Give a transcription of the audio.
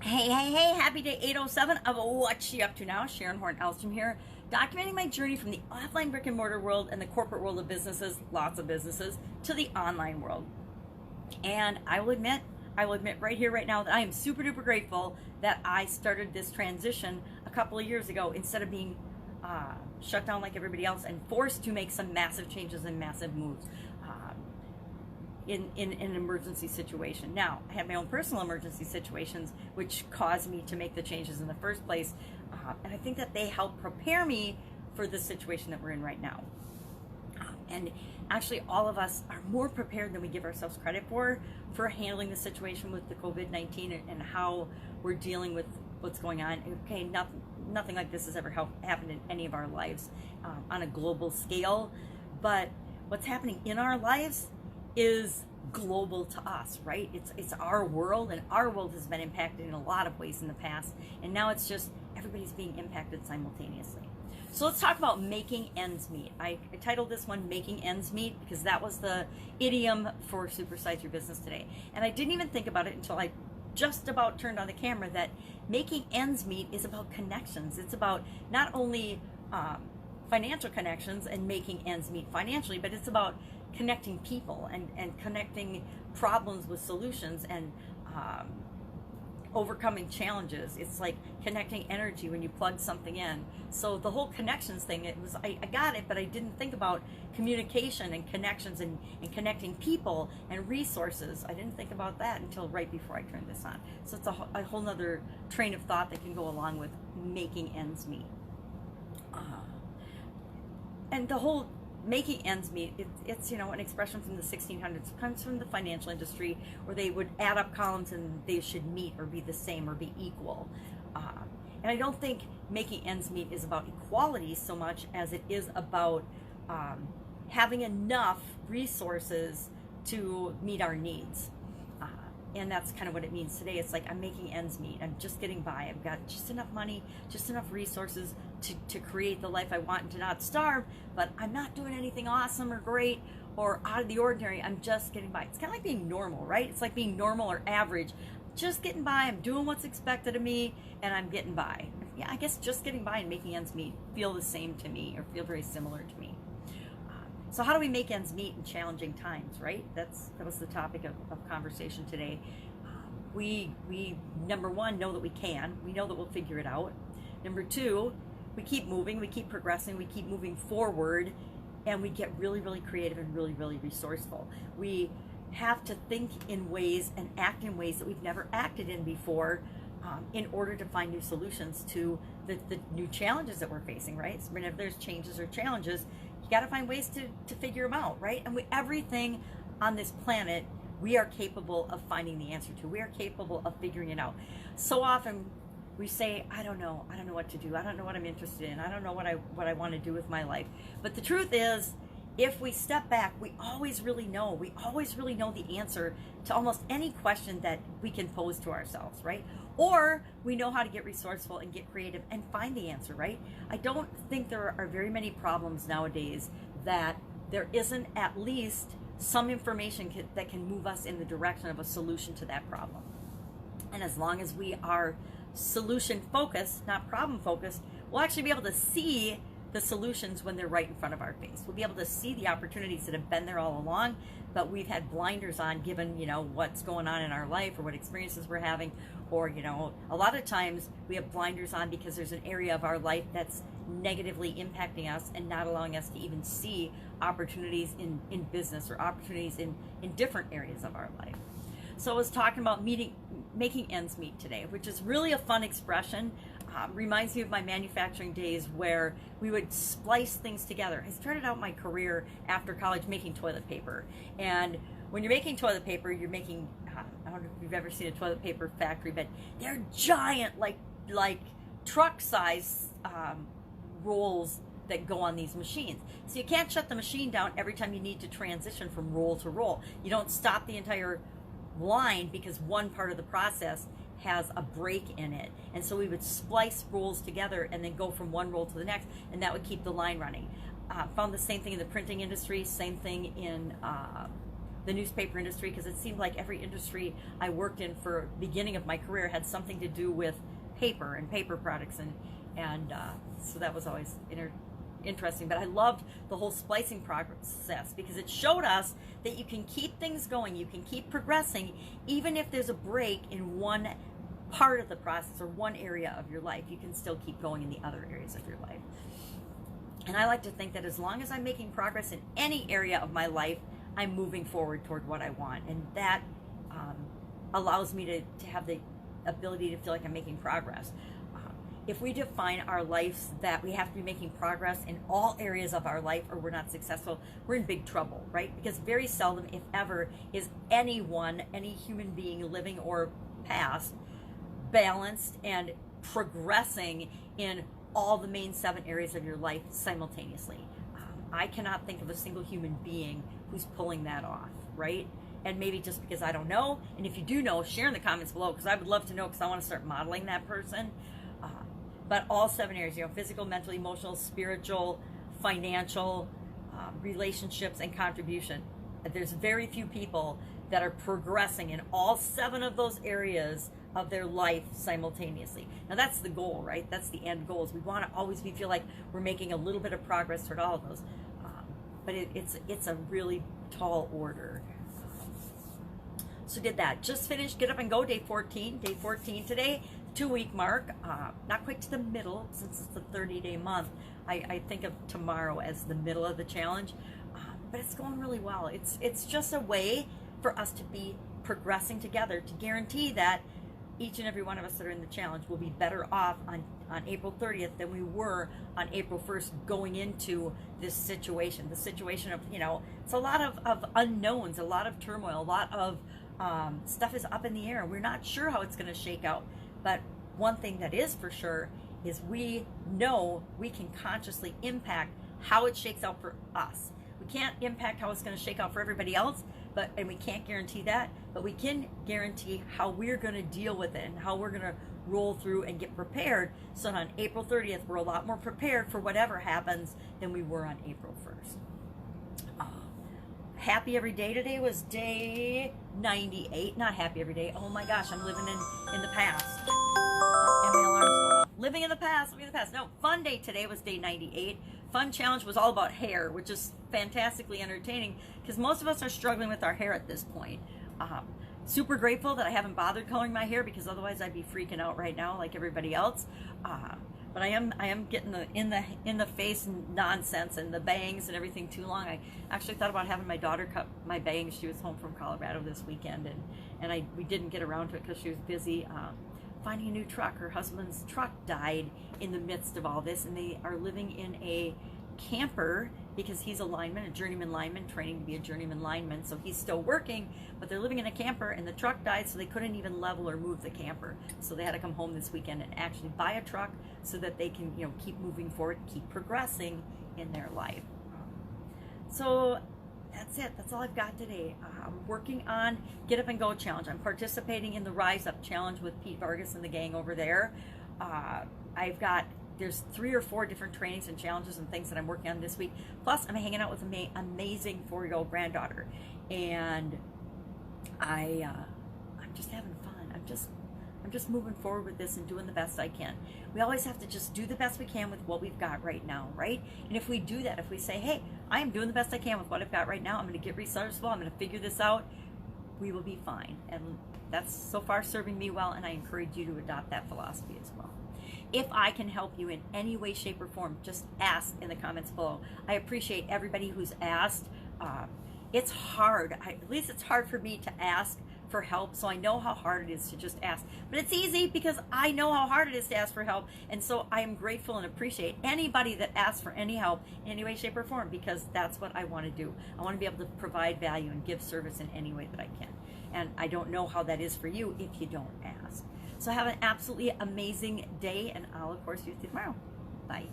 Hey, happy day 807 of What You Up To Now. Sharon Horne-Ellstrom here, documenting my journey from the offline brick and mortar world and the corporate world of businesses, lots of businesses, to the online world. And I will admit right here, right now, that I am super duper grateful that I started this transition a couple of years ago instead of being shut down like everybody else and forced to make some massive changes and massive moves. In an emergency situation. Now, I have my own personal emergency situations which caused me to make the changes in the first place, and I think that they help prepare me for the situation that we're in right now. And actually, all of us are more prepared than we give ourselves credit for handling the situation with the COVID-19 and how we're dealing with what's going on. Okay, nothing like this has ever happened in any of our lives on a global scale, but what's happening in our lives is global to us, right? It's our world, and our world has been impacted in a lot of ways in the past, and now it's just everybody's being impacted simultaneously. So let's talk about making ends meet. I titled this one Making Ends Meet because that was the idiom for Supersize Your Business today. And I didn't even think about it until I just about turned on the camera that making ends meet is about connections. It's about not only financial connections and making ends meet financially, but it's about connecting people and connecting problems with solutions and overcoming challenges. It's like connecting energy when you plug something in. So the whole connections thing, I got it, but I didn't think about communication and connections and connecting people and resources. I didn't think about that until right before I turned this on. So it's a whole nother train of thought that can go along with making ends meet. And the whole making ends meet, it's an expression from the 1600s. It comes from the financial industry where they would add up columns and they should meet or be the same or be equal. And I don't think making ends meet is about equality so much as it is about having enough resources to meet our needs. And that's kind of what it means today. It's like I'm making ends meet. I'm just getting by. I've got just enough money, just enough resources to create the life I want and to not starve, but I'm not doing anything awesome or great or out of the ordinary. I'm just getting by. It's kind of like being normal, right? It's like being normal or average. Just getting by. I'm doing what's expected of me, and I'm getting by. Yeah, I guess just getting by and making ends meet feel the same to me or feel very similar to me. So how do we make ends meet in challenging times, right? That was the topic of conversation today. We number one, know that we can. We know that we'll figure it out. Number two, we keep moving, we keep progressing, we keep moving forward, and we get really, really creative and really, really resourceful. We have to think in ways and act in ways that we've never acted in before in order to find new solutions to the new challenges that we're facing, right? So whenever there's changes or challenges, you got to find ways to figure them out, right? And everything on this planet, we are capable of finding the answer to. We are capable of figuring it out. So often we say, I don't know what to do. I don't know what I'm interested in. I don't know what I want to do with my life. But the truth is, if we step back, we always really know. We always really know the answer to almost any question that we can pose to ourselves, right? Or we know how to get resourceful and get creative and find the answer, right? I don't think there are very many problems nowadays that there isn't at least some information that can move us in the direction of a solution to that problem. And as long as we are solution focused, not problem focused, we'll actually be able to see the solutions when they're right in front of our face. We'll be able to see the opportunities that have been there all along, but we've had blinders on given, what's going on in our life or what experiences we're having, or, a lot of times we have blinders on because there's an area of our life that's negatively impacting us and not allowing us to even see opportunities in business or opportunities in different areas of our life. So I was talking about making ends meet today, which is really a fun expression. Reminds me of my manufacturing days where we would splice things together. I started out my career after college making toilet paper. And when you're making toilet paper, you're making, I don't know if you've ever seen a toilet paper factory, but they're giant, like truck size rolls that go on these machines. So you can't shut the machine down every time you need to transition from roll to roll. You don't stop the entire line because one part of the process has a break in it. And so we would splice rolls together and then go from one roll to the next, and that would keep the line running. Found the same thing in the printing industry, same thing in the newspaper industry, because it seemed like every industry I worked in for beginning of my career had something to do with paper and paper products, and so that was always interesting. But I loved the whole splicing process because it showed us that you can keep things going, you can keep progressing, even if there's a break in one part of the process or one area of your life, you can still keep going in the other areas of your life. And I like to think that as long as I'm making progress in any area of my life, I'm moving forward toward what I want. And that allows me to have the ability to feel like I'm making progress. If we define our lives that we have to be making progress in all areas of our life or we're not successful, we're in big trouble, right? Because very seldom, if ever, is anyone, any human being, living or past, balanced and progressing in all the main 7 areas of your life simultaneously. I cannot think of a single human being who's pulling that off, right? And maybe just because I don't know, and if you do know, share in the comments below, because I would love to know, because I want to start modeling that person. But all 7 areas, physical, mental, emotional, spiritual, financial, relationships, and contribution. There's very few people that are progressing in all 7 of those areas of their life simultaneously. Now that's the goal, right? That's the end goal. Is we want to always feel like we're making a little bit of progress toward all of those. But it's a really tall order. So did that. Just finished Get Up and Go, day 14. Day 14 today. 2-week mark, not quite to the middle since it's the 30-day month. I think of tomorrow as the middle of the challenge, but it's going really well. It's just a way for us to be progressing together to guarantee that each and every one of us that are in the challenge will be better off on April 30th than we were on April 1st going into this situation. The situation of, it's a lot of unknowns, a lot of turmoil, a lot of stuff is up in the air. We're not sure how it's going to shake out. But one thing that is for sure is we know we can consciously impact how it shakes out for us. We can't impact how it's going to shake out for everybody else, and we can't guarantee that, but we can guarantee how we're going to deal with it and how we're going to roll through and get prepared so that on April 30th, we're a lot more prepared for whatever happens than we were on April 1st. Happy every day today was day 98. Not happy every day. Oh my gosh, I'm living in the past. And my alarm's going off. Living in the past. No, fun day today was day 98. Fun challenge was all about hair, which is fantastically entertaining because most of us are struggling with our hair at this point. Super grateful that I haven't bothered coloring my hair because otherwise I'd be freaking out right now like everybody else. But I am getting the in the face nonsense and the bangs and everything too long. I actually thought about having my daughter cut my bangs. She was home from Colorado this weekend, and we didn't get around to it because she was busy finding a new truck. Her husband's truck died in the midst of all this, and they are living in a camper because he's a lineman, a journeyman lineman, training to be a journeyman lineman, so he's still working, but they're living in a camper, and the truck died, so they couldn't even level or move the camper, so they had to come home this weekend and actually buy a truck so that they can keep moving forward, keep progressing in their life. So that's it. That's all I've got today. I'm working on Get Up and Go challenge. I'm participating in the Rise Up challenge with Pete Vargas and the gang over there. There's 3 or 4 different trainings and challenges and things that I'm working on this week. Plus, I'm hanging out with an amazing 4-year-old granddaughter, and I'm just having fun. I'm just moving forward with this and doing the best I can. We always have to just do the best we can with what we've got right now, right? And if we do that, if we say, hey, I am doing the best I can with what I've got right now, I'm going to get resourceful, I'm going to figure this out, we will be fine. And that's so far serving me well, and I encourage you to adopt that philosophy as well. If I can help you in any way, shape, or form, just ask in the comments below. I appreciate everybody who's asked. It's hard. At least it's hard for me to ask for help, so I know how hard it is to just ask. But it's easy because I know how hard it is to ask for help, and so I am grateful and appreciate anybody that asks for any help in any way, shape, or form, because that's what I want to do. I want to be able to provide value and give service in any way that I can. And I don't know how that is for you if you don't ask. So have an absolutely amazing day, and I'll, of course, see you tomorrow. Bye.